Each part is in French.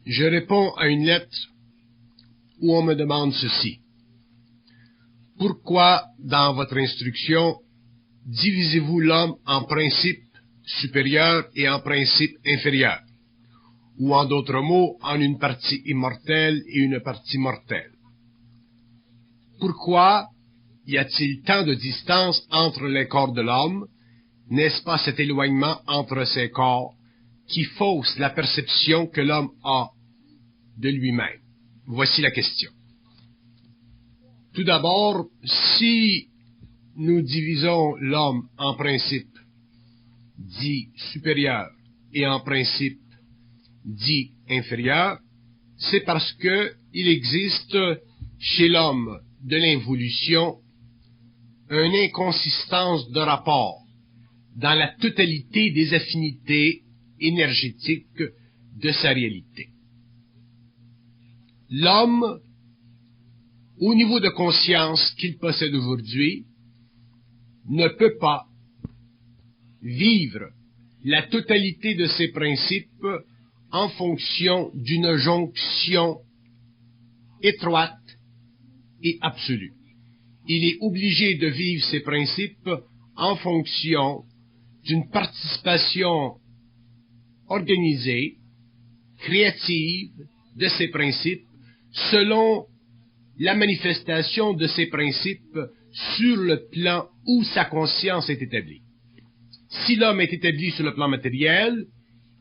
Je réponds à une lettre où on me demande ceci. Pourquoi, dans votre instruction, divisez-vous l'homme en principe supérieur et en principe inférieur? Ou en d'autres mots, en une partie immortelle et une partie mortelle? Pourquoi y a-t-il tant de distance entre les corps de l'homme? N'est-ce pas cet éloignement entre ces corps qui fausse la perception que l'homme a de lui-même? Voici la question. Tout d'abord, si nous divisons l'homme en principe dit supérieur et en principe dit inférieur, c'est parce que il existe chez l'homme de l'involution une inconsistance de rapport dans la totalité des affinités énergétiques de sa réalité. L'homme, au niveau de conscience qu'il possède aujourd'hui, ne peut pas vivre la totalité de ses principes en fonction d'une jonction étroite et absolue. Il est obligé de vivre ses principes en fonction d'une participation organisée, créative de ses principes, selon la manifestation de ses principes sur le plan où sa conscience est établie. Si l'homme est établi sur le plan matériel,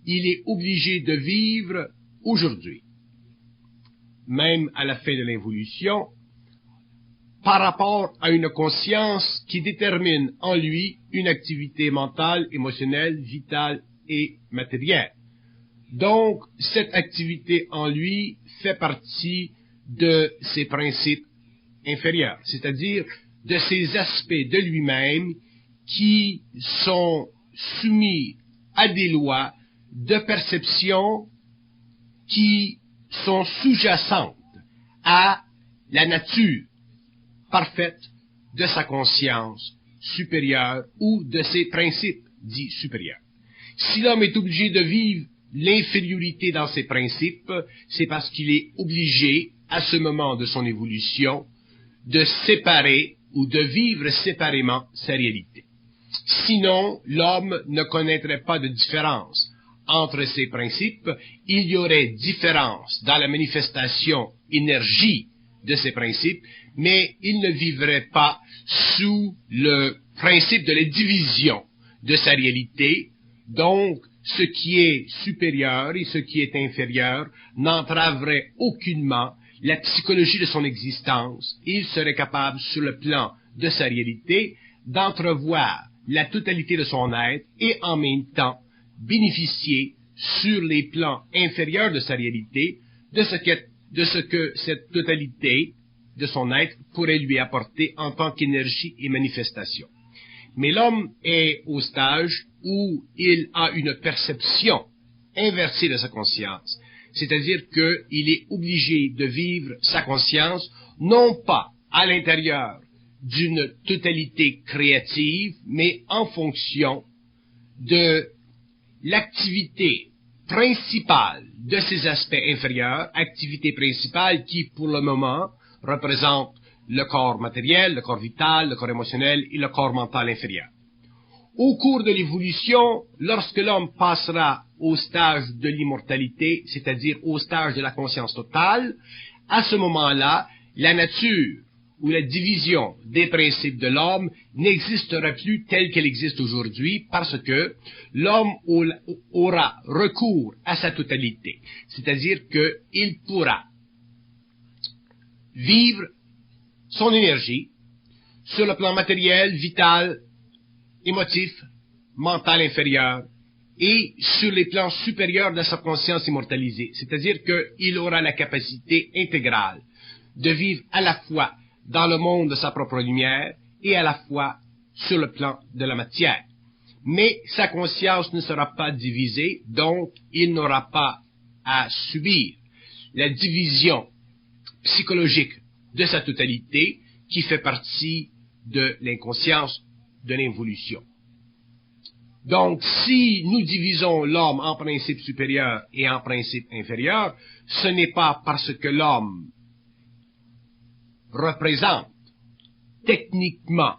il est obligé de vivre aujourd'hui, même à la fin de l'involution, par rapport à une conscience qui détermine en lui une activité mentale, émotionnelle, vitale et matérielle. Donc, cette activité en lui fait partie de ses principes inférieurs, c'est-à-dire de ces aspects de lui-même qui sont soumis à des lois de perception qui sont sous-jacentes à la nature parfaite de sa conscience supérieure ou de ses principes dits supérieurs. Si l'homme est obligé de vivre l'infériorité dans ses principes, c'est parce qu'il est obligé, à ce moment de son évolution, de séparer ou de vivre séparément sa réalité. Sinon, l'homme ne connaîtrait pas de différence entre ses principes, il y aurait différence dans la manifestation énergie de ses principes, mais il ne vivrait pas sous le principe de la division de sa réalité. Donc, ce qui est supérieur et ce qui est inférieur n'entraverait aucunement la psychologie de son existence. Il serait capable, sur le plan de sa réalité, d'entrevoir la totalité de son être et en même temps bénéficier sur les plans inférieurs de sa réalité de ce que cette totalité de son être pourrait lui apporter en tant qu'énergie et manifestation. Mais l'homme est au stage où il a une perception inversée de sa conscience, c'est-à-dire qu'il est obligé de vivre sa conscience non pas à l'intérieur d'une totalité créative, mais en fonction de l'activité principale de ces aspects inférieurs, activité principale qui, pour le moment, représente le corps matériel, le corps vital, le corps émotionnel et le corps mental inférieur. Au cours de l'évolution, lorsque l'homme passera au stage de l'immortalité, c'est-à-dire au stage de la conscience totale, à ce moment-là, la nature ou la division des principes de l'homme n'existera plus telle qu'elle existe aujourd'hui parce que l'homme aura recours à sa totalité. C'est-à-dire qu'il pourra vivre son énergie sur le plan matériel, vital, émotif, mental inférieur et sur les plans supérieurs de sa conscience immortalisée. C'est-à-dire qu'il aura la capacité intégrale de vivre à la fois dans le monde de sa propre lumière et à la fois sur le plan de la matière. Mais sa conscience ne sera pas divisée, donc il n'aura pas à subir la division psychologique de sa totalité qui fait partie de l'inconscience de l'involution. Donc, si nous divisons l'homme en principe supérieur et en principe inférieur, ce n'est pas parce que l'homme représente techniquement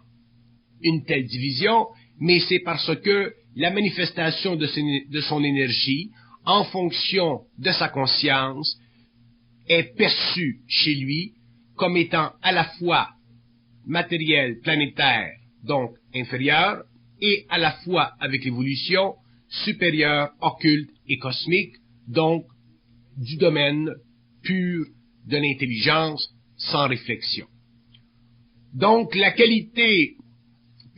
une telle division, mais c'est parce que la manifestation de son énergie, en fonction de sa conscience, est perçue chez lui comme étant à la fois matériel, planétaire, donc inférieur, et à la fois avec l'évolution supérieure, occulte et cosmique, donc du domaine pur de l'intelligence sans réflexion. Donc la qualité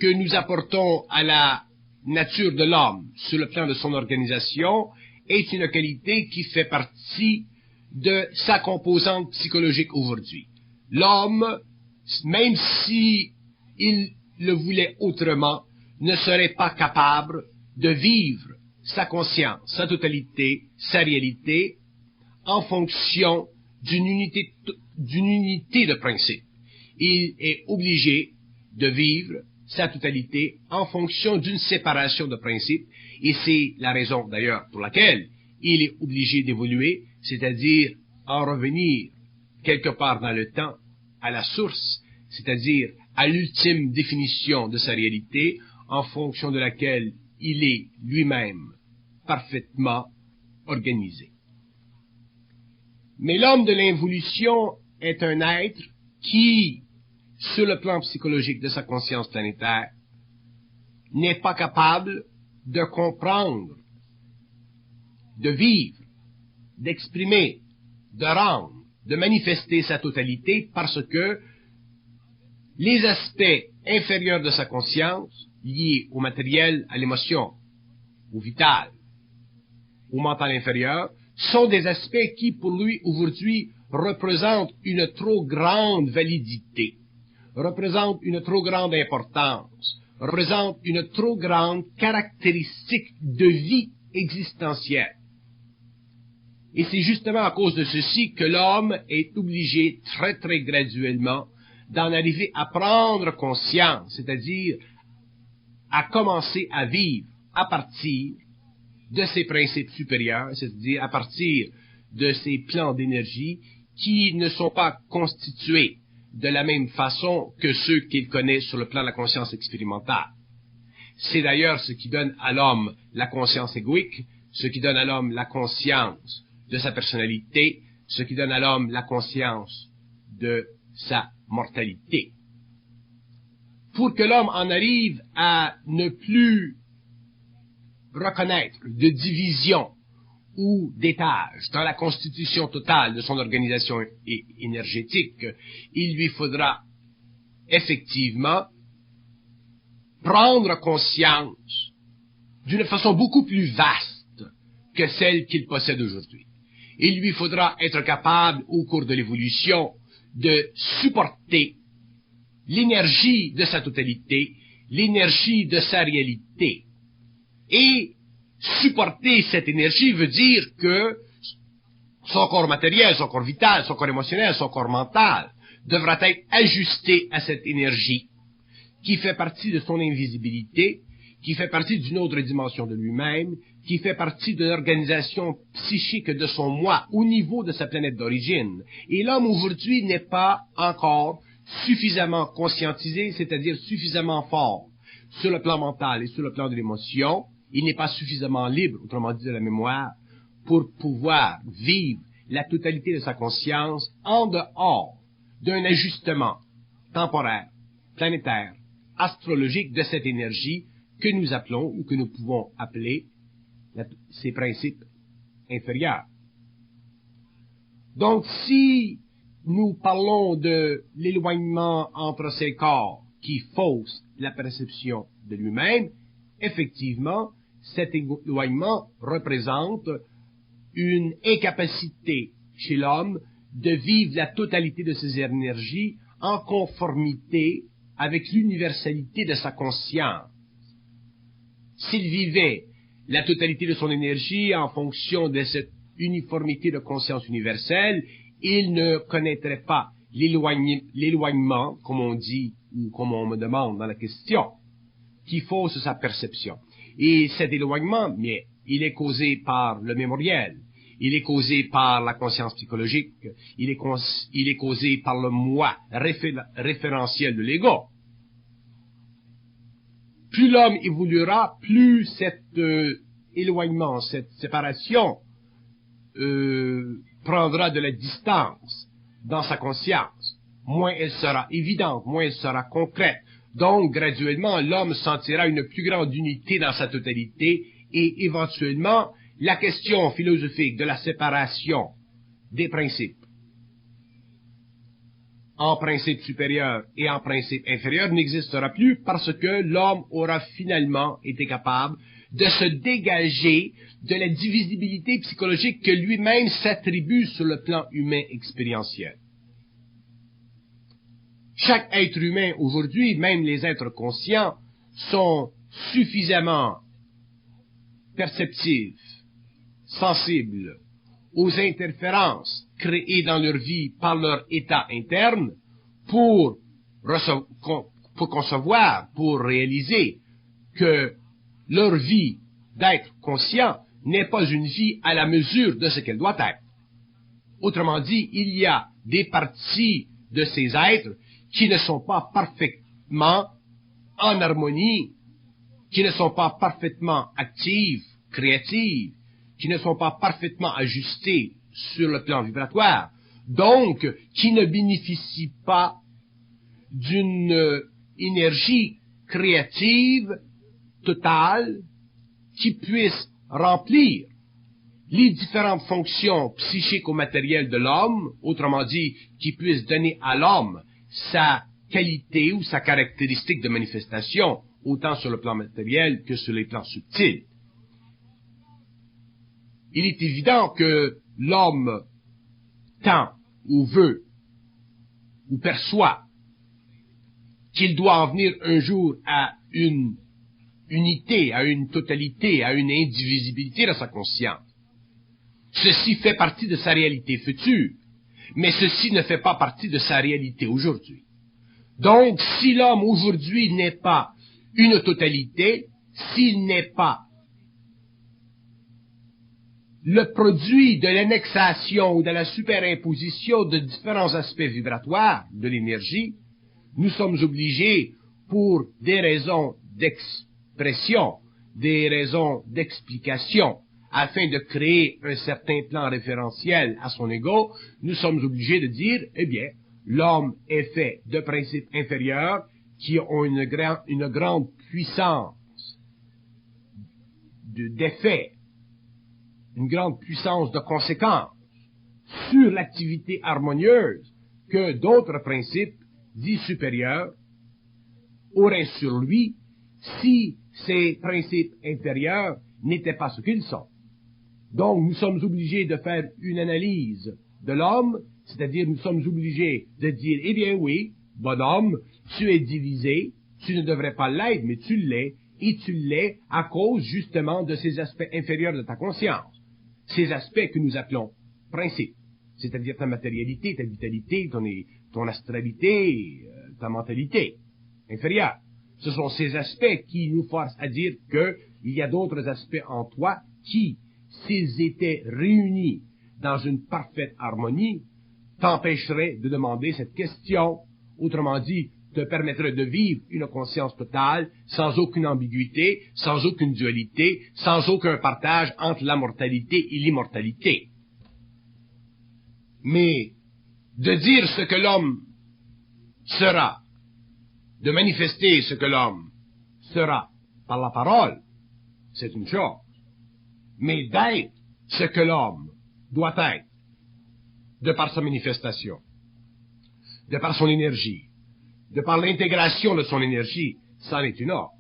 que nous apportons à la nature de l'homme sur le plan de son organisation est une qualité qui fait partie de sa composante psychologique aujourd'hui. L'homme, même si il le voulait autrement, ne serait pas capable de vivre sa conscience, sa totalité, sa réalité, en fonction d'une unité de principe. Il est obligé de vivre sa totalité en fonction d'une séparation de principe, et c'est la raison d'ailleurs pour laquelle il est obligé d'évoluer, c'est-à-dire en revenir quelque part dans le temps à la source, c'est-à-dire à l'ultime définition de sa réalité, en fonction de laquelle il est lui-même parfaitement organisé. Mais l'homme de l'involution est un être qui, sur le plan psychologique de sa conscience planétaire, n'est pas capable de comprendre, de vivre, d'exprimer, de rendre, de manifester sa totalité parce que les aspects inférieurs de sa conscience, liés au matériel, à l'émotion, au vital, au mental inférieur, sont des aspects qui, pour lui, aujourd'hui, représentent une trop grande validité, représentent une trop grande importance, représentent une trop grande caractéristique de vie existentielle. Et c'est justement à cause de ceci que l'homme est obligé très très graduellement d'en arriver à prendre conscience, c'est-à-dire à commencer à vivre à partir de ces principes supérieurs, c'est-à-dire à partir de ces plans d'énergie qui ne sont pas constitués de la même façon que ceux qu'il connaît sur le plan de la conscience expérimentale. C'est d'ailleurs ce qui donne à l'homme la conscience égoïque, ce qui donne à l'homme la conscience de sa personnalité, ce qui donne à l'homme la conscience de sa mortalité. Pour que l'homme en arrive à ne plus reconnaître de division ou d'étage dans la constitution totale de son organisation énergétique, il lui faudra effectivement prendre conscience d'une façon beaucoup plus vaste que celle qu'il possède aujourd'hui. Il lui faudra être capable, au cours de l'évolution, de supporter l'énergie de sa totalité, l'énergie de sa réalité. Et supporter cette énergie veut dire que son corps matériel, son corps vital, son corps émotionnel, son corps mental devra être ajusté à cette énergie qui fait partie de son invisibilité, qui fait partie d'une autre dimension de lui-même, qui fait partie de l'organisation psychique de son moi au niveau de sa planète d'origine. Et l'homme aujourd'hui n'est pas encore suffisamment conscientisé, c'est-à-dire suffisamment fort sur le plan mental et sur le plan de l'émotion. Il n'est pas suffisamment libre, autrement dit de la mémoire, pour pouvoir vivre la totalité de sa conscience en dehors d'un ajustement temporaire, planétaire, astrologique de cette énergie que nous appelons ou que nous pouvons appeler ces principes inférieurs. Donc, si nous parlons de l'éloignement entre ces corps qui fausse la perception de lui-même, effectivement, cet éloignement représente une incapacité chez l'homme de vivre la totalité de ses énergies en conformité avec l'universalité de sa conscience. S'il vivait la totalité de son énergie en fonction de cette uniformité de conscience universelle, il ne connaîtrait pas l'éloignement, comme on dit, ou comme on me demande dans la question, qui fausse sa perception. Et cet éloignement, mais il est causé par le mémoriel, il est causé par la conscience psychologique, il est causé par le moi référentiel de l'ego. Plus l'homme évoluera, plus cet éloignement, cette séparation prendra de la distance dans sa conscience. Moins elle sera évidente, moins elle sera concrète. Donc, graduellement, l'homme sentira une plus grande unité dans sa totalité et, éventuellement, la question philosophique de la séparation des principes en principe supérieur et en principe inférieur n'existera plus parce que l'homme aura finalement été capable de se dégager de la divisibilité psychologique que lui-même s'attribue sur le plan humain expérientiel. Chaque être humain aujourd'hui, même les êtres conscients, sont suffisamment perceptifs, sensibles aux interférences créées dans leur vie par leur état interne pour concevoir, pour réaliser que leur vie d'être conscient n'est pas une vie à la mesure de ce qu'elle doit être. Autrement dit, il y a des parties de ces êtres qui ne sont pas parfaitement en harmonie, qui ne sont pas parfaitement actives, créatives, qui ne sont pas parfaitement ajustées sur le plan vibratoire, donc qui ne bénéficient pas d'une énergie créative totale qui puisse remplir les différentes fonctions psychiques ou matérielles de l'homme, autrement dit, qui puisse donner à l'homme sa qualité ou sa caractéristique de manifestation, autant sur le plan matériel que sur les plans subtils. Il est évident que l'homme tend ou veut ou perçoit qu'il doit en venir un jour à une unité, à une totalité, à une indivisibilité dans sa conscience. Ceci fait partie de sa réalité future, mais ceci ne fait pas partie de sa réalité aujourd'hui. Donc, si l'homme aujourd'hui n'est pas une totalité, s'il n'est pas le produit de l'annexation ou de la superimposition de différents aspects vibratoires de l'énergie, nous sommes obligés, pour des raisons d'expression, des raisons d'explication, afin de créer un certain plan référentiel à son ego, nous sommes obligés de dire, eh bien, l'homme est fait de principes inférieurs qui ont une grande puissance d'effet, une grande puissance de conséquence sur l'activité harmonieuse que d'autres principes dits supérieurs auraient sur lui si ces principes inférieurs n'étaient pas ce qu'ils sont. Donc, nous sommes obligés de faire une analyse de l'homme, c'est-à-dire nous sommes obligés de dire, eh bien oui, bonhomme, tu es divisé, tu ne devrais pas l'être, mais tu l'es, et tu l'es à cause justement de ces aspects inférieurs de ta conscience. Ces aspects que nous appelons principes, c'est-à-dire ta matérialité, ta vitalité, ton astralité, ta mentalité inférieure. Ce sont ces aspects qui nous forcent à dire qu'il y a d'autres aspects en toi qui, s'ils étaient réunis dans une parfaite harmonie, t'empêcheraient de demander cette question. Autrement dit, te permettrait de vivre une conscience totale, sans aucune ambiguïté, sans aucune dualité, sans aucun partage entre la mortalité et l'immortalité. Mais de dire ce que l'homme sera, de manifester ce que l'homme sera par la parole, c'est une chose. Mais d'être ce que l'homme doit être, de par sa manifestation, de par son énergie, de par l'intégration de son énergie, c'en est une autre.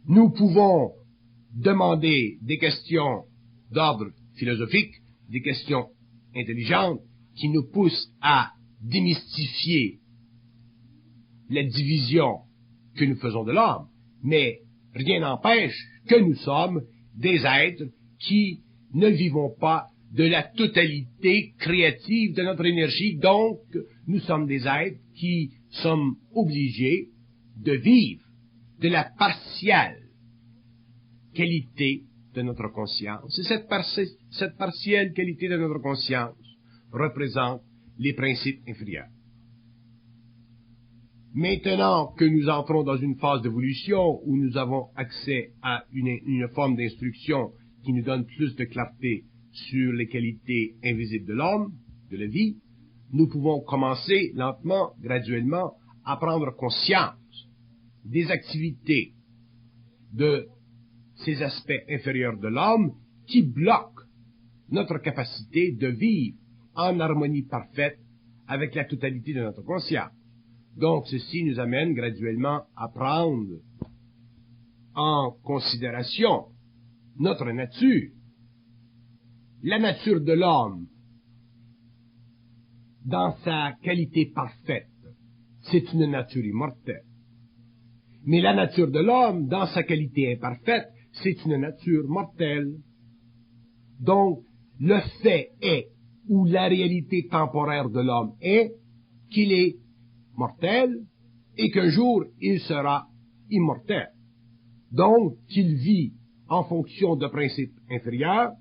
Nous pouvons demander des questions d'ordre philosophique, des questions intelligentes, qui nous poussent à démystifier la division que nous faisons de l'homme, mais rien n'empêche que nous sommes des êtres qui ne vivons pas de la totalité créative de notre énergie, donc nous sommes des êtres qui sommes obligés de vivre de la partielle qualité de notre conscience. Et cette partielle qualité de notre conscience représente les principes inférieurs. Maintenant que nous entrons dans une phase d'évolution où nous avons accès à une forme d'instruction qui nous donne plus de clarté sur les qualités invisibles de l'homme, de la vie, nous pouvons commencer lentement, graduellement, à prendre conscience des activités de ces aspects inférieurs de l'homme qui bloquent notre capacité de vivre en harmonie parfaite avec la totalité de notre conscience. Donc, ceci nous amène graduellement à prendre en considération notre nature. La nature de l'homme, dans sa qualité parfaite, c'est une nature immortelle. Mais la nature de l'homme, dans sa qualité imparfaite, c'est une nature mortelle. Donc, le fait est, ou la réalité temporaire de l'homme est, qu'il est mortel, et qu'un jour il sera immortel. Donc, qu'il vit en fonction de principes inférieurs,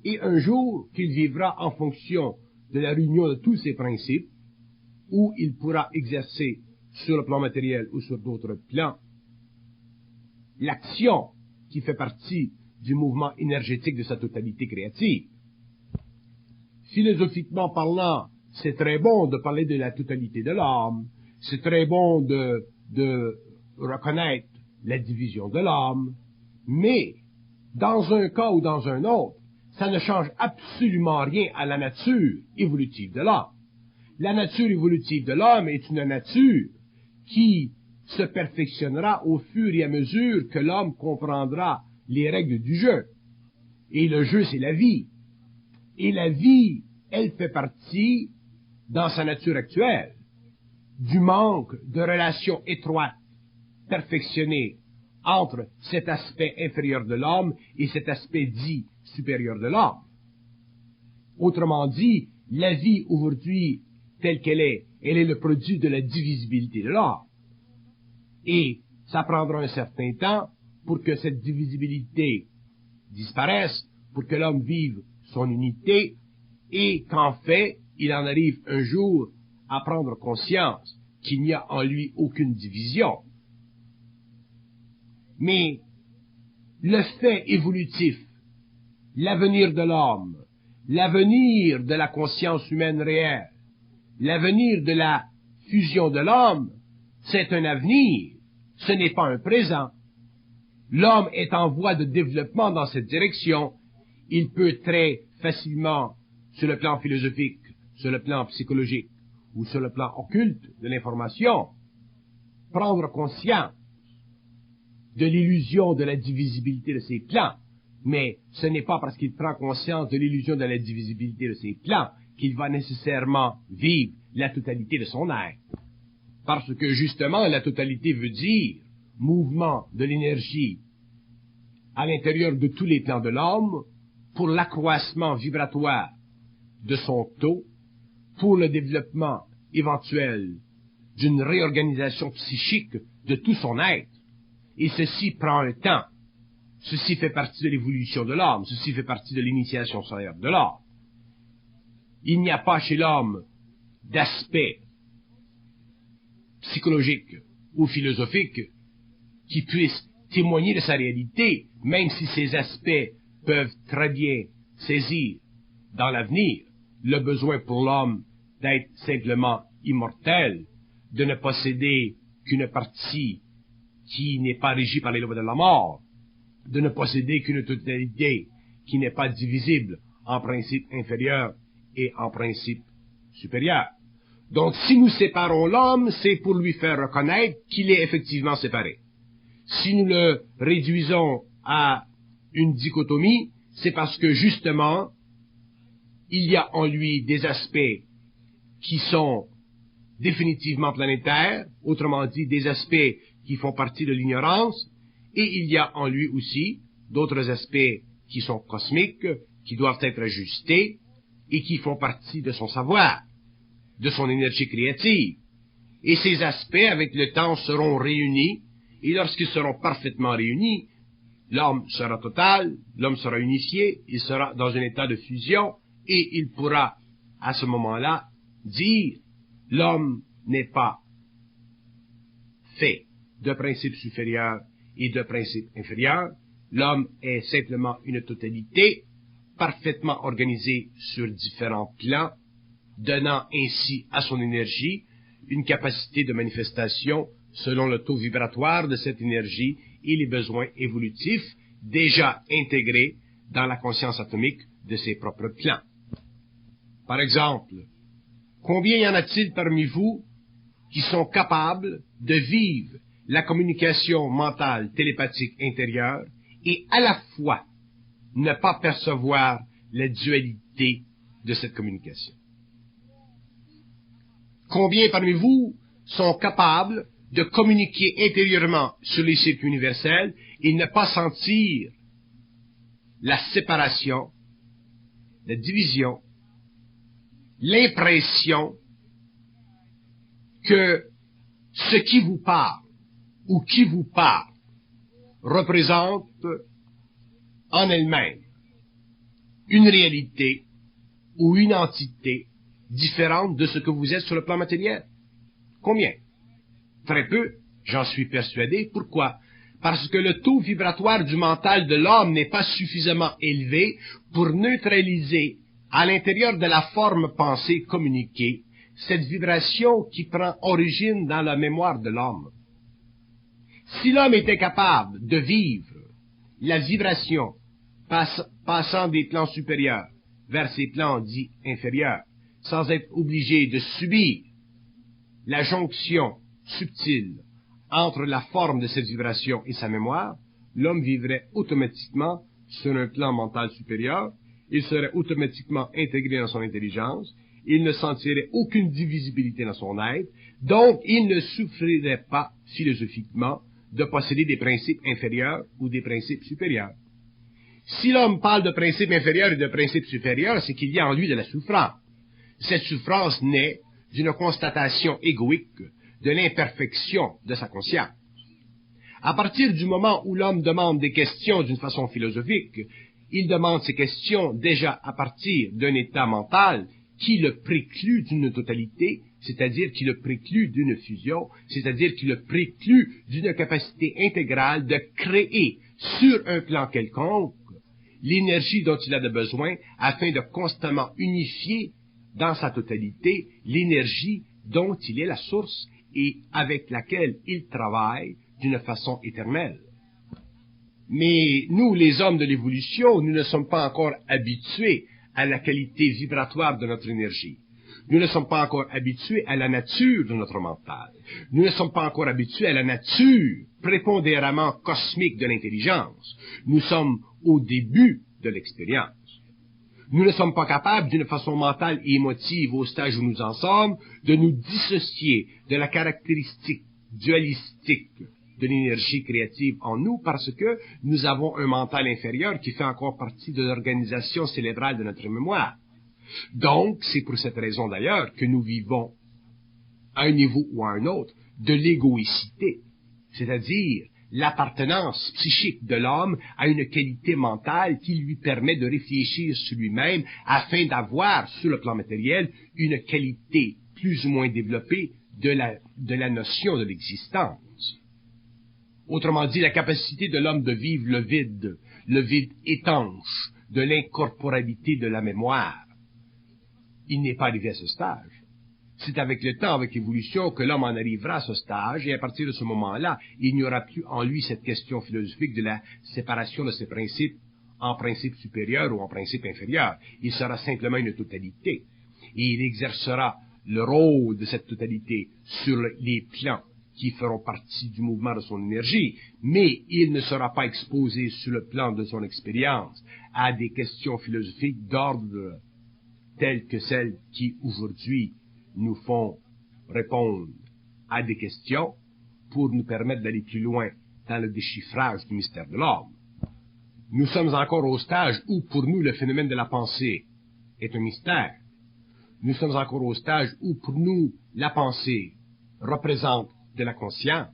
et un jour qu'il vivra en fonction de la réunion de tous ces principes, où il pourra exercer sur le plan matériel ou sur d'autres plans l'action qui fait partie du mouvement énergétique de sa totalité créative. Philosophiquement parlant, c'est très bon de parler de la totalité de l'homme, c'est très bon de reconnaître la division de l'homme, mais dans un cas ou dans un autre, ça ne change absolument rien à la nature évolutive de l'homme. La nature évolutive de l'homme est une nature qui se perfectionnera au fur et à mesure que l'homme comprendra les règles du jeu. Et le jeu, c'est la vie. Et la vie, elle fait partie, dans sa nature actuelle, du manque de relations étroites, perfectionnées, entre cet aspect inférieur de l'homme et cet aspect dit supérieur de l'homme. Autrement dit, la vie aujourd'hui, telle qu'elle est, elle est le produit de la divisibilité de l'homme. Et ça prendra un certain temps pour que cette divisibilité disparaisse, pour que l'homme vive son unité, et qu'en fait, il en arrive un jour à prendre conscience qu'il n'y a en lui aucune division. Mais le fait évolutif, l'avenir de l'homme, l'avenir de la conscience humaine réelle, l'avenir de la fusion de l'homme, c'est un avenir, ce n'est pas un présent. L'homme est en voie de développement dans cette direction. Il peut très facilement, sur le plan philosophique, sur le plan psychologique ou sur le plan occulte de l'information, prendre conscience de l'illusion de la divisibilité de ses plans. Mais ce n'est pas parce qu'il prend conscience de l'illusion de la divisibilité de ses plans qu'il va nécessairement vivre la totalité de son être. Parce que justement, la totalité veut dire mouvement de l'énergie à l'intérieur de tous les plans de l'homme pour l'accroissement vibratoire de son taux, pour le développement éventuel d'une réorganisation psychique de tout son être. Et ceci prend un temps. Ceci fait partie de l'évolution de l'homme, ceci fait partie de l'initiation solaire de l'homme. Il n'y a pas chez l'homme d'aspect psychologique ou philosophique qui puisse témoigner de sa réalité, même si ces aspects peuvent très bien saisir dans l'avenir le besoin pour l'homme d'être simplement immortel, de ne posséder qu'une partie qui n'est pas régie par les lois de la mort, de ne posséder qu'une totalité qui n'est pas divisible en principe inférieur et en principe supérieur. Donc, si nous séparons l'homme, c'est pour lui faire reconnaître qu'il est effectivement séparé. Si nous le réduisons à une dichotomie, c'est parce que justement, il y a en lui des aspects qui sont définitivement planétaires, autrement dit, des aspects qui font partie de l'ignorance, et il y a en lui aussi d'autres aspects qui sont cosmiques, qui doivent être ajustés, et qui font partie de son savoir, de son énergie créative. Et ces aspects, avec le temps, seront réunis, et lorsqu'ils seront parfaitement réunis, l'homme sera total, l'homme sera unifié, il sera dans un état de fusion, et il pourra, à ce moment-là, dire, l'homme n'est pas fait de principes supérieurs et de principes inférieurs, l'homme est simplement une totalité, parfaitement organisée sur différents plans, donnant ainsi à son énergie une capacité de manifestation selon le taux vibratoire de cette énergie et les besoins évolutifs déjà intégrés dans la conscience atomique de ses propres plans. Par exemple, combien y en a-t-il parmi vous qui sont capables de vivre la communication mentale télépathique intérieure et à la fois ne pas percevoir la dualité de cette communication? Combien parmi vous sont capables de communiquer intérieurement sur les circuits universels et ne pas sentir la séparation, la division, l'impression que ce qui vous parle ou qui vous parle représente en elle-même une réalité ou une entité différente de ce que vous êtes sur le plan matériel? Combien? Très peu, j'en suis persuadé. Pourquoi? Parce que le taux vibratoire du mental de l'homme n'est pas suffisamment élevé pour neutraliser à l'intérieur de la forme pensée communiquée cette vibration qui prend origine dans la mémoire de l'homme. Si l'homme était capable de vivre la vibration passant des plans supérieurs vers ces plans dits inférieurs, sans être obligé de subir la jonction subtile entre la forme de cette vibration et sa mémoire, l'homme vivrait automatiquement sur un plan mental supérieur, il serait automatiquement intégré dans son intelligence, il ne sentirait aucune divisibilité dans son être, donc il ne souffrirait pas philosophiquement de posséder des principes inférieurs ou des principes supérieurs. Si l'homme parle de principes inférieurs et de principes supérieurs, c'est qu'il y a en lui de la souffrance. Cette souffrance naît d'une constatation égoïque de l'imperfection de sa conscience. À partir du moment où l'homme demande des questions d'une façon philosophique, il demande ces questions déjà à partir d'un état mental qui le préclut d'une totalité, c'est-à-dire qui le préclut d'une fusion, c'est-à-dire qui le préclut d'une capacité intégrale de créer sur un plan quelconque l'énergie dont il a de besoin afin de constamment unifier dans sa totalité l'énergie dont il est la source et avec laquelle il travaille d'une façon éternelle. Mais nous, les hommes de l'évolution, nous ne sommes pas encore habitués à la qualité vibratoire de notre énergie. Nous ne sommes pas encore habitués à la nature de notre mental. Nous ne sommes pas encore habitués à la nature prépondéramment cosmique de l'intelligence. Nous sommes au début de l'expérience. Nous ne sommes pas capables, d'une façon mentale et émotive, au stade où nous en sommes, de nous dissocier de la caractéristique dualistique de l'énergie créative en nous parce que nous avons un mental inférieur qui fait encore partie de l'organisation cérébrale de notre mémoire. Donc, c'est pour cette raison d'ailleurs que nous vivons à un niveau ou à un autre de l'égoïcité, c'est-à-dire l'appartenance psychique de l'homme à une qualité mentale qui lui permet de réfléchir sur lui-même afin d'avoir, sur le plan matériel, une qualité plus ou moins développée de la notion de l'existence. Autrement dit, la capacité de l'homme de vivre le vide étanche de l'incorporalité de la mémoire. Il n'est pas arrivé à ce stage. C'est avec le temps, avec l'évolution, que l'homme en arrivera à ce stage, et à partir de ce moment-là, il n'y aura plus en lui cette question philosophique de la séparation de ses principes en principe supérieur ou en principe inférieur. Il sera simplement une totalité. Et il exercera le rôle de cette totalité sur les plans qui feront partie du mouvement de son énergie, mais il ne sera pas exposé sur le plan de son expérience à des questions philosophiques d'ordre telles que celles qui, aujourd'hui, nous font répondre à des questions pour nous permettre d'aller plus loin dans le déchiffrage du mystère de l'homme. Nous sommes encore au stage où, pour nous, le phénomène de la pensée est un mystère. Nous sommes encore au stage où, pour nous, la pensée représente de la conscience.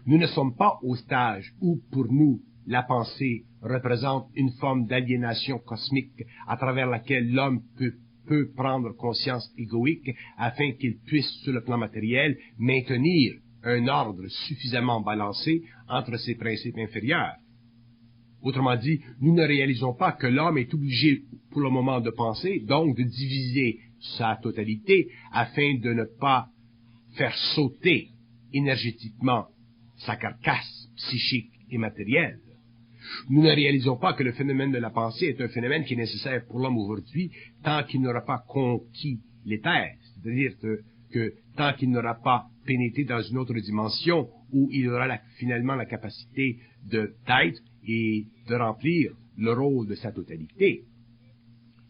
Nous ne sommes pas au stage où, pour nous, la pensée représente une forme d'aliénation cosmique à travers laquelle l'homme peut prendre conscience égoïque afin qu'il puisse, sur le plan matériel, maintenir un ordre suffisamment balancé entre ses principes inférieurs. Autrement dit, nous ne réalisons pas que l'homme est obligé pour le moment de penser, donc de diviser sa totalité afin de ne pas faire sauter énergétiquement sa carcasse psychique et matérielle. Nous ne réalisons pas que le phénomène de la pensée est un phénomène qui est nécessaire pour l'homme aujourd'hui tant qu'il n'aura pas conquis l'éther, c'est-à-dire que tant qu'il n'aura pas pénétré dans une autre dimension où il aura finalement la capacité d'être et de remplir le rôle de sa totalité.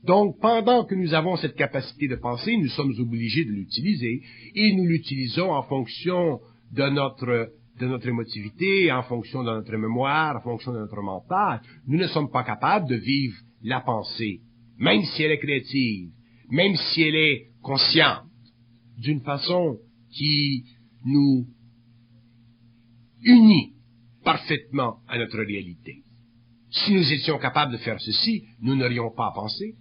Donc, pendant que nous avons cette capacité de penser, nous sommes obligés de l'utiliser, et nous l'utilisons en fonction de notre émotivité, en fonction de notre mémoire, en fonction de notre mental. Nous ne sommes pas capables de vivre la pensée, même si elle est créative, même si elle est consciente, d'une façon qui nous unit parfaitement à notre réalité. Si nous étions capables de faire ceci, nous n'aurions pas à penser.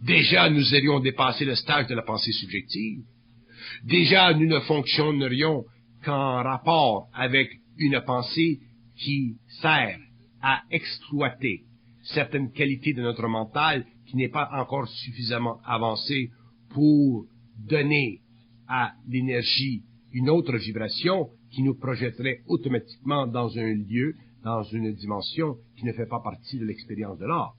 Déjà, nous aurions dépassé le stage de la pensée subjective. Déjà, nous ne fonctionnerions qu'en rapport avec une pensée qui sert à exploiter certaines qualités de notre mental qui n'est pas encore suffisamment avancée pour donner à l'énergie une autre vibration qui nous projetterait automatiquement dans un lieu, dans une dimension qui ne fait pas partie de l'expérience de l'art.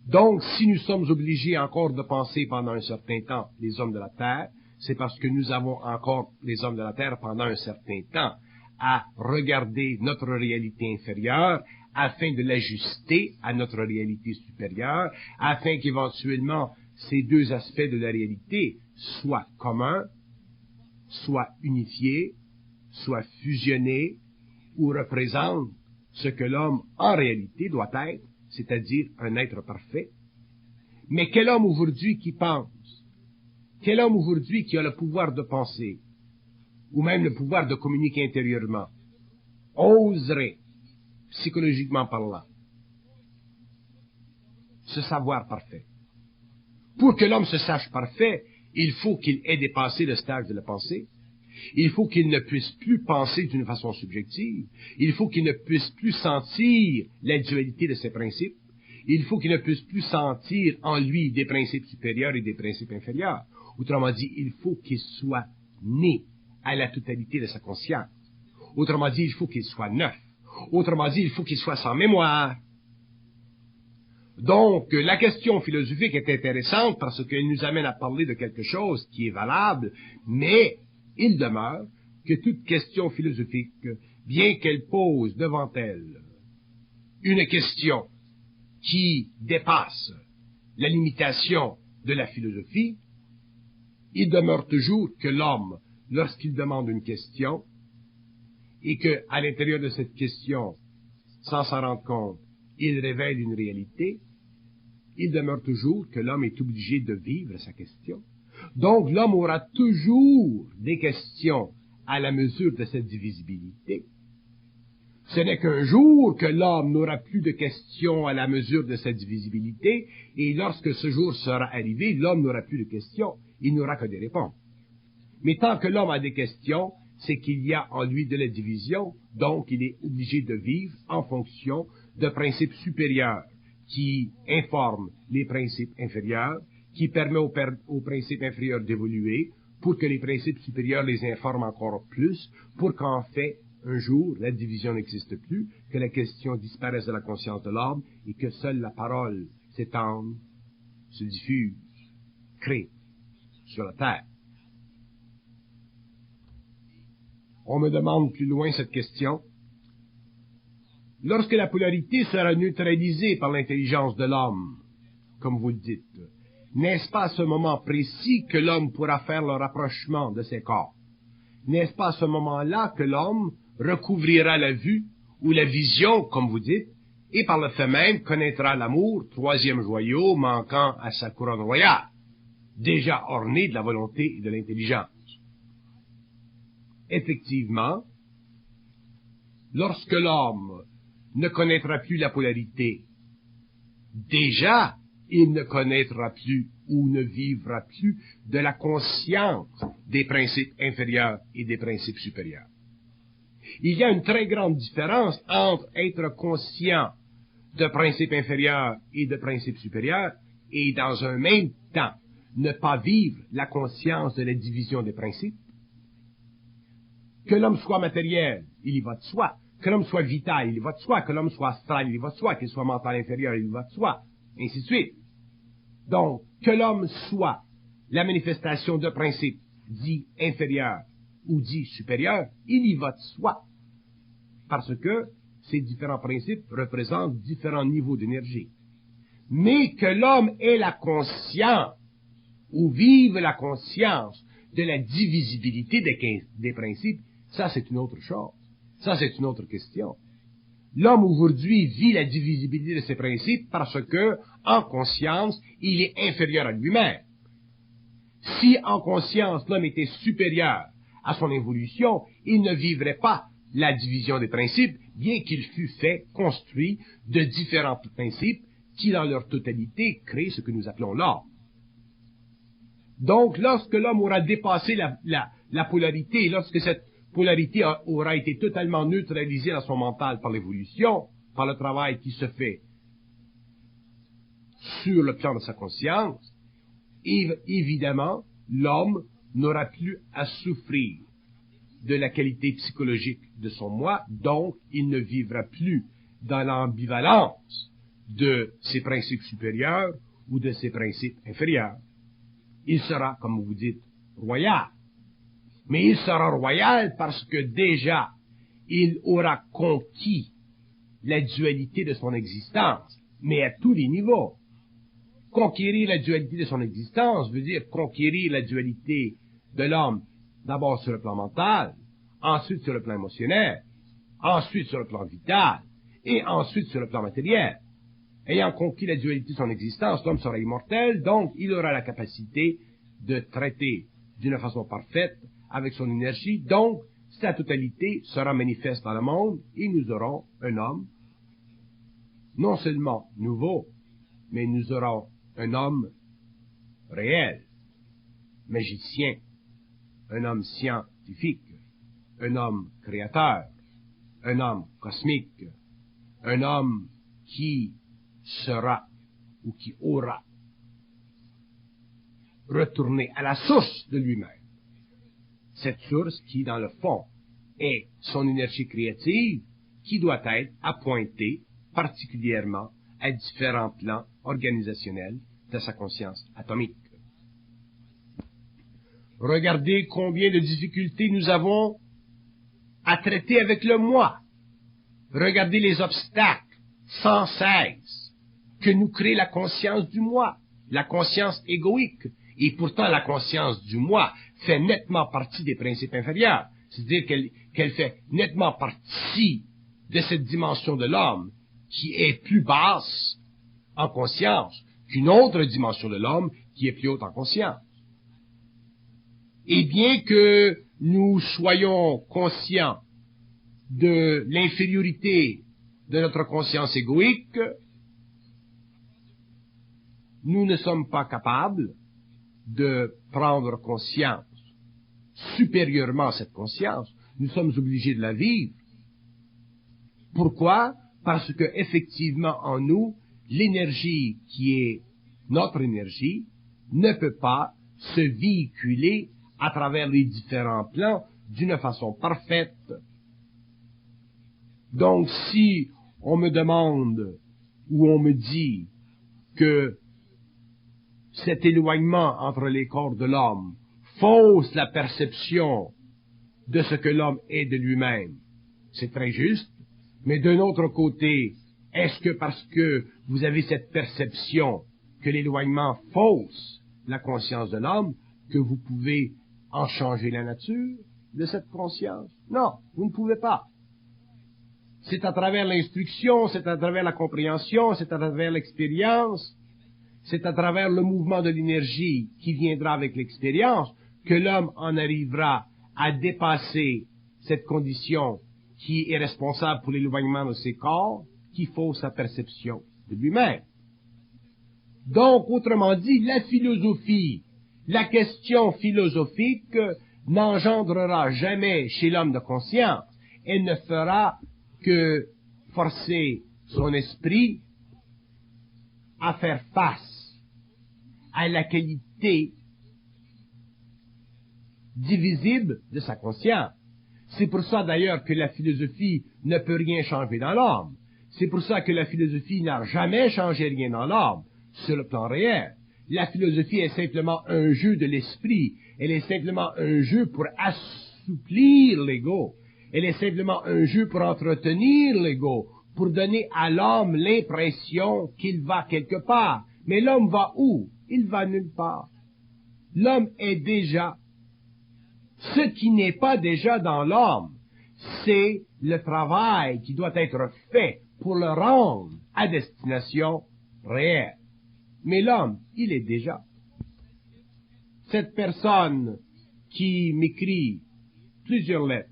Donc, si nous sommes obligés encore de penser pendant un certain temps, les hommes de la Terre, c'est parce que nous avons encore, les hommes de la Terre, pendant un certain temps, à regarder notre réalité inférieure afin de l'ajuster à notre réalité supérieure, afin qu'éventuellement ces deux aspects de la réalité soient communs, soient unifiés, soient fusionnés ou représentent ce que l'homme en réalité doit être, c'est-à-dire un être parfait. Mais quel homme aujourd'hui qui pense, quel homme aujourd'hui qui a le pouvoir de penser, ou même le pouvoir de communiquer intérieurement, oserait, psychologiquement parlant, se savoir parfait? Pour que l'homme se sache parfait, il faut qu'il ait dépassé le stade de la pensée. Il faut qu'il ne puisse plus penser d'une façon subjective. Il faut qu'il ne puisse plus sentir la dualité de ses principes. Il faut qu'il ne puisse plus sentir en lui des principes supérieurs et des principes inférieurs. Autrement dit, il faut qu'il soit né à la totalité de sa conscience. Autrement dit, il faut qu'il soit neuf. Autrement dit, il faut qu'il soit sans mémoire. Donc, la question philosophique est intéressante parce qu'elle nous amène à parler de quelque chose qui est valable, mais il demeure que toute question philosophique, bien qu'elle pose devant elle une question qui dépasse la limitation de la philosophie, il demeure toujours que l'homme, lorsqu'il demande une question, et qu'à l'intérieur de cette question, sans s'en rendre compte, il révèle une réalité, il demeure toujours que l'homme est obligé de vivre sa question. Donc l'homme aura toujours des questions à la mesure de cette divisibilité. Ce n'est qu'un jour que l'homme n'aura plus de questions à la mesure de cette divisibilité, et lorsque ce jour sera arrivé, l'homme n'aura plus de questions, il n'aura que des réponses. Mais tant que l'homme a des questions, c'est qu'il y a en lui de la division, donc il est obligé de vivre en fonction de principes supérieurs qui informent les principes inférieurs, qui permet aux principes inférieurs d'évoluer, pour que les principes supérieurs les informent encore plus, pour qu'en fait, un jour, la division n'existe plus, que la question disparaisse de la conscience de l'homme, et que seule la parole s'étende, se diffuse, crée sur la terre. On me demande plus loin cette question. Lorsque la polarité sera neutralisée par l'intelligence de l'homme, comme vous le dites, n'est-ce pas à ce moment précis que l'homme pourra faire le rapprochement de ses corps? N'est-ce pas à ce moment-là que l'homme recouvrira la vue ou la vision, comme vous dites, et par le fait même connaîtra l'amour, troisième joyau manquant à sa couronne royale, déjà orné de la volonté et de l'intelligence? Effectivement, lorsque l'homme ne connaîtra plus la polarité, déjà, il ne connaîtra plus ou ne vivra plus de la conscience des principes inférieurs et des principes supérieurs. Il y a une très grande différence entre être conscient de principes inférieurs et de principes supérieurs et dans un même temps ne pas vivre la conscience de la division des principes. Que l'homme soit matériel, il y va de soi. Que l'homme soit vital, il y va de soi. Que l'homme soit astral, il y va de soi. Qu'il soit mental inférieur, il y va de soi. Ainsi de suite. Donc, que l'homme soit la manifestation de principes dits inférieurs ou dits supérieurs, il y va de soi. Parce que ces différents principes représentent différents niveaux d'énergie. Mais que l'homme ait la conscience, ou vive la conscience de la divisibilité des principes, ça c'est une autre chose. Ça c'est une autre question. L'homme aujourd'hui vit la divisibilité de ses principes parce que, en conscience, il est inférieur à lui-même. Si en conscience l'homme était supérieur à son évolution, il ne vivrait pas la division des principes, bien qu'il fût fait, construit de différents principes qui, dans leur totalité, créent ce que nous appelons l'ordre. Donc, lorsque l'homme aura dépassé la polarité, lorsque cette polarité aura été totalement neutralisée dans son mental par l'évolution, par le travail qui se fait sur le plan de sa conscience, évidemment, l'homme n'aura plus à souffrir de la qualité psychologique de son moi, donc il ne vivra plus dans l'ambivalence de ses principes supérieurs ou de ses principes inférieurs. Il sera, comme vous dites, royal. Mais il sera royal parce que déjà, il aura conquis la dualité de son existence, mais à tous les niveaux. Conquérir la dualité de son existence veut dire conquérir la dualité de l'homme, d'abord sur le plan mental, ensuite sur le plan émotionnel, ensuite sur le plan vital, et ensuite sur le plan matériel. Ayant conquis la dualité de son existence, l'homme sera immortel, donc il aura la capacité de traiter d'une façon parfaite avec son énergie, donc sa totalité sera manifeste dans le monde, et nous aurons un homme, non seulement nouveau, mais nous aurons un homme réel, magicien, un homme scientifique, un homme créateur, un homme cosmique, un homme qui sera ou qui aura retourné à la source de lui-même. Cette source qui, dans le fond, est son énergie créative qui doit être appointée particulièrement à différents plans organisationnels de sa conscience atomique. Regardez combien de difficultés nous avons à traiter avec le moi. Regardez les obstacles sans cesse que nous crée la conscience du moi, la conscience égoïque. Et pourtant, la conscience du moi fait nettement partie des principes inférieurs. C'est-à-dire qu'elle fait nettement partie de cette dimension de l'homme qui est plus basse en conscience qu'une autre dimension de l'homme qui est plus haute en conscience. Et bien que nous soyons conscients de l'infériorité de notre conscience égoïque, nous ne sommes pas capables de prendre conscience supérieurement à cette conscience. Nous sommes obligés de la vivre. Pourquoi? Parce que effectivement en nous, l'énergie qui est notre énergie ne peut pas se véhiculer à travers les différents plans d'une façon parfaite. Donc si on me demande ou on me dit que cet éloignement entre les corps de l'homme fausse la perception de ce que l'homme est de lui-même, c'est très juste, mais d'un autre côté, est-ce que parce que vous avez cette perception que l'éloignement fausse la conscience de l'homme, que vous pouvez en changer la nature de cette conscience? Non, vous ne pouvez pas. C'est à travers l'instruction, c'est à travers la compréhension, c'est à travers l'expérience, c'est à travers le mouvement de l'énergie qui viendra avec l'expérience que l'homme en arrivera à dépasser cette condition qui est responsable pour l'éloignement de ses corps, qui fausse sa perception de lui-même. Donc, autrement dit, la philosophie, la question philosophique n'engendrera jamais chez l'homme de conscience. Elle ne fera que forcer son esprit à faire face à la qualité divisible de sa conscience. C'est pour ça d'ailleurs que la philosophie ne peut rien changer dans l'homme. C'est pour ça que la philosophie n'a jamais changé rien dans l'homme, sur le plan réel. La philosophie est simplement un jeu de l'esprit. Elle est simplement un jeu pour assouplir l'ego. Elle est simplement un jeu pour entretenir l'ego, pour donner à l'homme l'impression qu'il va quelque part. Mais l'homme va où? Il va nulle part. L'homme est déjà. Ce qui n'est pas déjà dans l'homme, c'est le travail qui doit être fait pour le rendre à destination réelle. Mais l'homme, il est déjà. Cette personne qui m'écrit plusieurs lettres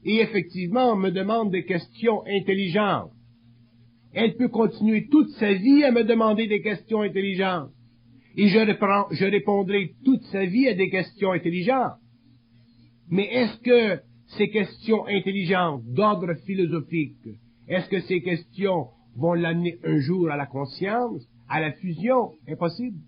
et effectivement me demande des questions intelligentes, elle peut continuer toute sa vie à me demander des questions intelligentes. Et je répondrai toute sa vie à des questions intelligentes. Mais est-ce que ces questions intelligentes d'ordre philosophique, est-ce que ces questions vont l'amener un jour à la conscience, à la fusion? Impossible.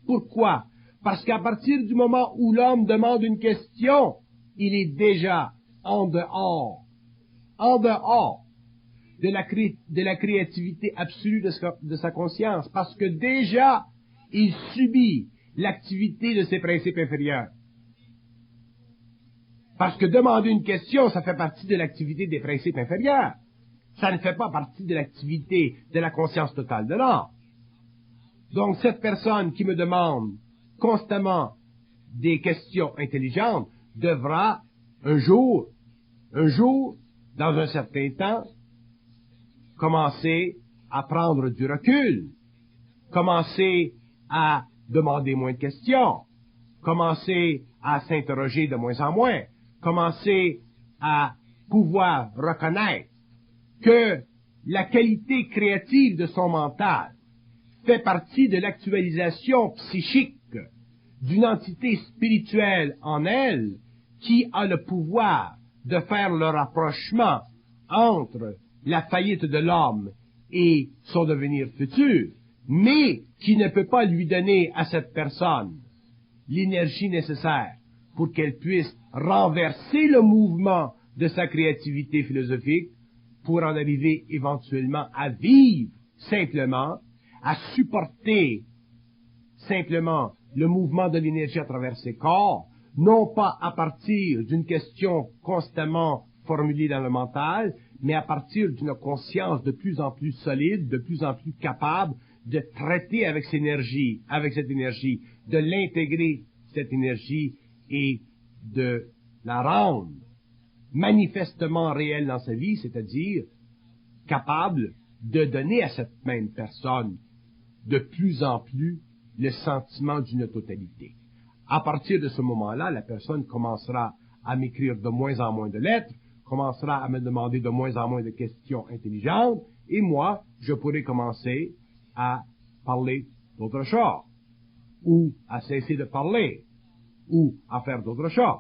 Pourquoi? Parce qu'à partir du moment où l'homme demande une question, il est déjà en dehors de la créativité absolue de sa conscience, parce que déjà, il subit l'activité de ses principes inférieurs. Parce que demander une question, ça fait partie de l'activité des principes inférieurs. Ça ne fait pas partie de l'activité de la conscience totale de l'homme. Donc, cette personne qui me demande constamment des questions intelligentes devra un jour, dans un certain temps, commencer à prendre du recul, commencer à demander moins de questions, commencer à s'interroger de moins en moins, commencer à pouvoir reconnaître que la qualité créative de son mental fait partie de l'actualisation psychique d'une entité spirituelle en elle qui a le pouvoir de faire le rapprochement entre la faillite de l'homme et son devenir futur, mais qui ne peut pas lui donner à cette personne l'énergie nécessaire pour qu'elle puisse renverser le mouvement de sa créativité philosophique pour en arriver éventuellement à vivre simplement, à supporter simplement le mouvement de l'énergie à travers ses corps, non pas à partir d'une question constamment formulée dans le mental, mais à partir d'une conscience de plus en plus solide, de plus en plus capable de traiter avec cette énergie, de l'intégrer, cette énergie, et de la rendre manifestement réelle dans sa vie, c'est-à-dire capable de donner à cette même personne de plus en plus le sentiment d'une totalité. À partir de ce moment-là, la personne commencera à m'écrire de moins en moins de lettres, commencera à me demander de moins en moins de questions intelligentes, et moi, je pourrai commencer à parler d'autre chose, ou à cesser de parler, ou à faire d'autres choses.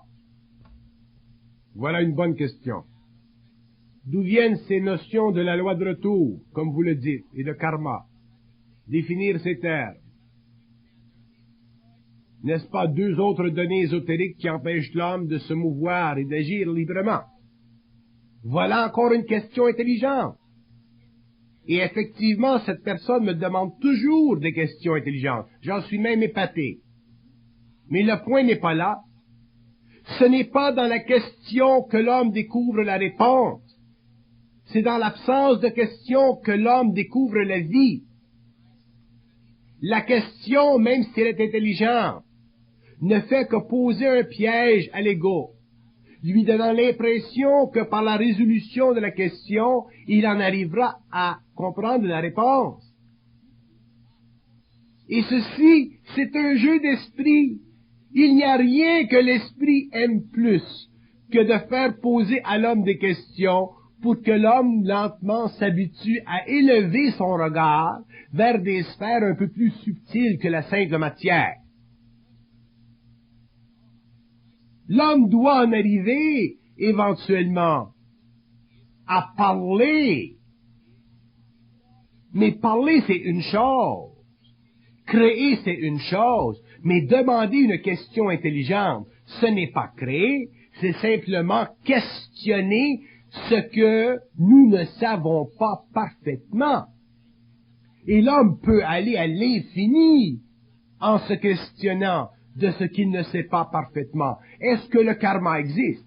Voilà une bonne question. D'où viennent ces notions de la loi de retour, comme vous le dites, et de karma? Définir ces termes. N'est-ce pas deux autres données ésotériques qui empêchent l'homme de se mouvoir et d'agir librement? Voilà encore une question intelligente. Et effectivement, cette personne me demande toujours des questions intelligentes. J'en suis même épaté. Mais le point n'est pas là. Ce n'est pas dans la question que l'homme découvre la réponse. C'est dans l'absence de question que l'homme découvre la vie. La question, même si elle est intelligente, ne fait que poser un piège à l'ego, lui donnant l'impression que par la résolution de la question, il en arrivera à comprendre la réponse. Et ceci, c'est un jeu d'esprit. Il n'y a rien que l'esprit aime plus que de faire poser à l'homme des questions pour que l'homme lentement s'habitue à élever son regard vers des sphères un peu plus subtiles que la simple matière. L'homme doit en arriver, éventuellement, à parler. Mais parler, c'est une chose. Créer, c'est une chose. Mais demander une question intelligente, ce n'est pas créer, c'est simplement questionner ce que nous ne savons pas parfaitement. Et l'homme peut aller à l'infini en se questionnant de ce qu'il ne sait pas parfaitement. Est-ce que le karma existe?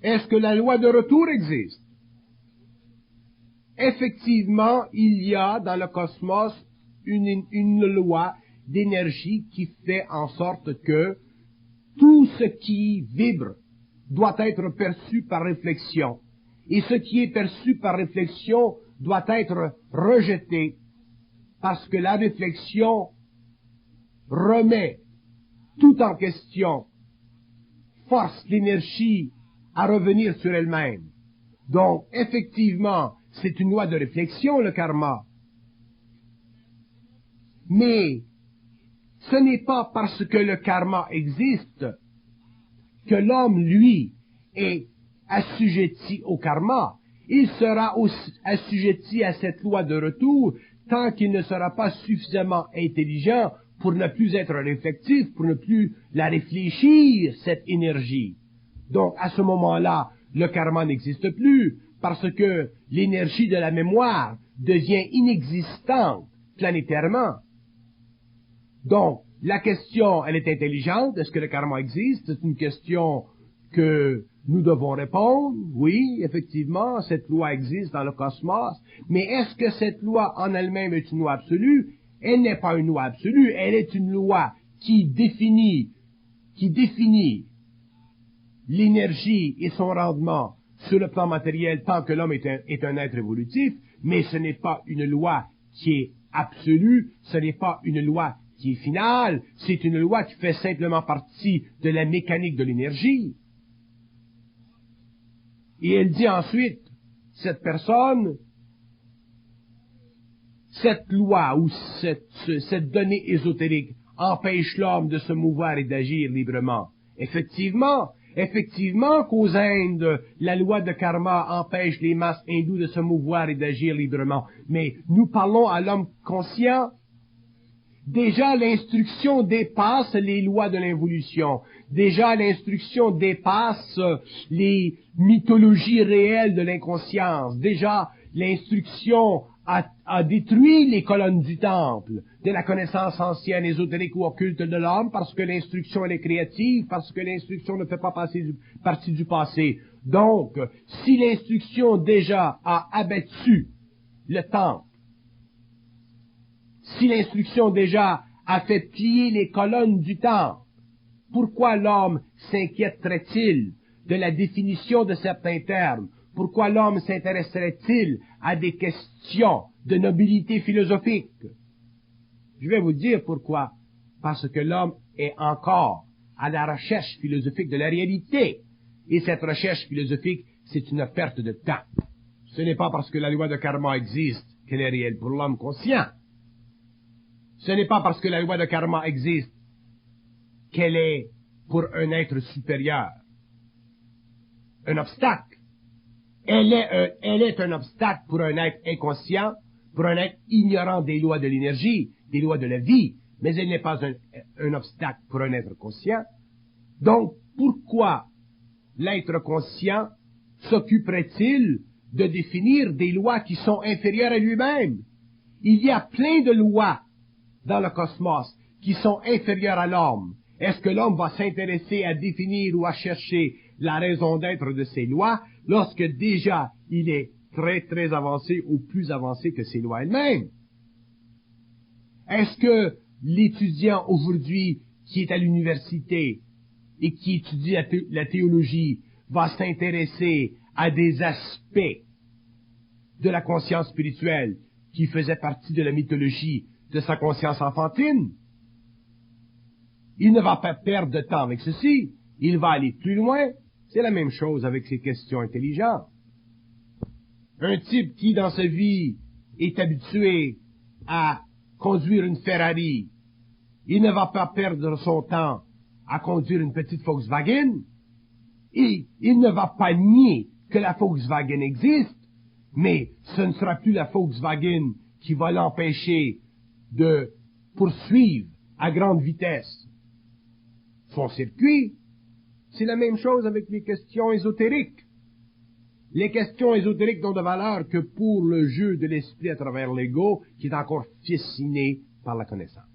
Est-ce que la loi de retour existe? Effectivement, il y a dans le cosmos une loi d'énergie qui fait en sorte que tout ce qui vibre doit être perçu par réflexion. Et ce qui est perçu par réflexion doit être rejeté parce que la réflexion remet tout en question, force l'énergie à revenir sur elle-même. Donc, effectivement, c'est une loi de réflexion, le karma. Mais ce n'est pas parce que le karma existe que l'homme, lui, est assujetti au karma. Il sera aussi assujetti à cette loi de retour tant qu'il ne sera pas suffisamment intelligent pour ne plus être réflectif, pour ne plus la réfléchir, cette énergie. Donc, à ce moment-là, le karma n'existe plus, parce que l'énergie de la mémoire devient inexistante planétairement. Donc, la question, elle est intelligente. Est-ce que le karma existe? C'est une question que nous devons répondre. Oui, effectivement, cette loi existe dans le cosmos. Mais est-ce que cette loi en elle-même est une loi absolue? Elle n'est pas une loi absolue. Elle est une loi qui définit l'énergie et son rendement sur le plan matériel tant que l'homme est un être évolutif. Mais ce n'est pas une loi qui est absolue. Ce n'est pas une loi qui est finale, c'est une loi qui fait simplement partie de la mécanique de l'énergie. Et elle dit ensuite, cette personne, cette loi ou cette donnée ésotérique empêche l'homme de se mouvoir et d'agir librement. Effectivement qu'aux Indes, la loi de karma empêche les masses hindoues de se mouvoir et d'agir librement. Mais nous parlons à l'homme conscient. Déjà, l'instruction dépasse les lois de l'involution. Déjà, l'instruction dépasse les mythologies réelles de l'inconscience. Déjà, l'instruction a détruit les colonnes du temple de la connaissance ancienne, ésotérique ou occulte de l'homme, parce que l'instruction, elle est créative, parce que l'instruction ne fait pas partie du passé. Donc, si l'instruction déjà a abattu le temple, si l'instruction déjà a fait plier les colonnes du temple, pourquoi l'homme s'inquiéterait-il de la définition de certains termes? Pourquoi l'homme s'intéresserait-il à des questions de nobilité philosophique? Je vais vous dire pourquoi. Parce que l'homme est encore à la recherche philosophique de la réalité. Et cette recherche philosophique, c'est une perte de temps. Ce n'est pas parce que la loi de karma existe qu'elle est réelle pour l'homme conscient. Ce n'est pas parce que la loi de karma existe qu'elle est pour un être supérieur un obstacle. Elle est un obstacle pour un être inconscient, pour un être ignorant des lois de l'énergie, des lois de la vie, mais elle n'est pas un obstacle pour un être conscient. Donc, pourquoi l'être conscient s'occuperait-il de définir des lois qui sont inférieures à lui-même? Il y a plein de lois dans le cosmos qui sont inférieures à l'homme. Est-ce que l'homme va s'intéresser à définir ou à chercher la raison d'être de ces lois lorsque déjà il est très très avancé ou plus avancé que ces lois elles-mêmes? Est-ce que l'étudiant aujourd'hui qui est à l'université et qui étudie la théologie va s'intéresser à des aspects de la conscience spirituelle qui faisaient partie de la mythologie de sa conscience enfantine? Il ne va pas perdre de temps avec ceci. Il va aller plus loin. C'est la même chose avec ces questions intelligentes. Un type qui, dans sa vie, est habitué à conduire une Ferrari, il ne va pas perdre son temps à conduire une petite Volkswagen, et il ne va pas nier que la Volkswagen existe, mais ce ne sera plus la Volkswagen qui va l'empêcher de poursuivre à grande vitesse son circuit. C'est la même chose avec les questions ésotériques. Les questions ésotériques n'ont de valeur que pour le jeu de l'esprit à travers l'ego qui est encore fasciné par la connaissance.